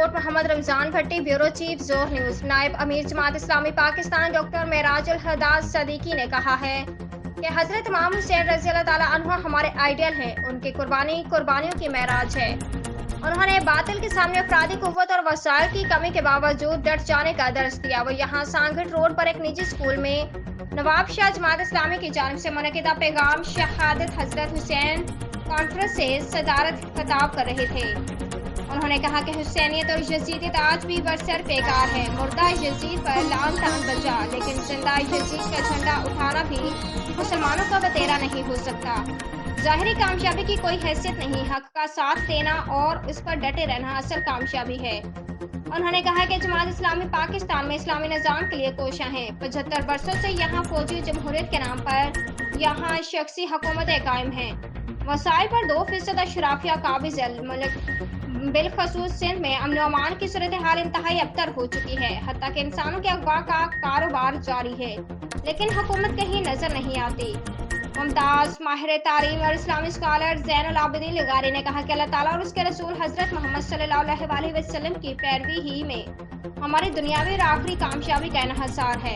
Report محمد رمضان بھٹی، bureau chief, زور news. نائب امیر Jamaat Islami Pakistan doctor معراج الہدیٰ صدیقی نے کہا ہے کہ حضرت امام حسین رضی اللہ تعالیٰ عنہ ہمارے آئیڈیل ہیں، ان کی قربانی قربانیوں کی معراج ہے۔ انہوں نے باطل کے سامنے افرادی قوت اور وسائل کی کمی کے باوجود ڈٹ جانے کا درس دیا۔ وہ یہاں سانگھٹ روڈ پر ایک نجی اسکول میں نواب شاہ جماعت اسلامی کی جانب سے منعقدہ پیغام شہادت حضرت حسین کانفرنس سے صدارت خطاب کر رہے تھے۔ انہوں نے کہا کہ حسینیت اور یزیدیت آج بھی برسر پیکار ہے۔ مردہ یزید پر لعن طعن بجا، لیکن زندہ یزید کا جھنڈا اٹھانا بھی مسلمانوں کا بتیرا نہیں ہو سکتا۔ ظاہری کامیابی کی کوئی حیثیت نہیں، حق کا ساتھ دینا اور اس پر ڈٹے رہنا اصل کامیابی ہے۔ انہوں نے کہا کہ جماعت اسلامی پاکستان میں اسلامی نظام کے لیے کوشاں ہے۔ 75 برسوں سے یہاں فوجی جمہوریت کے نام پر یہاں شخصی حکومتیں قائم ہیں۔ وسائل پر 2% اشرافیہ قابض الملک، بالخصوص سندھ میں امن و امان کی صورتحال انتہائی ابتر ہو چکی ہے، حتیٰ کہ انسانوں کے اغوا کا کاروبار جاری ہے، لیکن حکومت کہیں نظر نہیں آتی۔ ممتاز ماہر تعلیم اور اسلامی اسکالر زین العابدین لغاری نے کہا کہ اللہ تعالیٰ اور اس کے رسول حضرت محمد صلی اللہ علیہ وسلم کی پیروی ہی میں ہماری دنیاوی اور آخری کامیابی کا انحصار ہے۔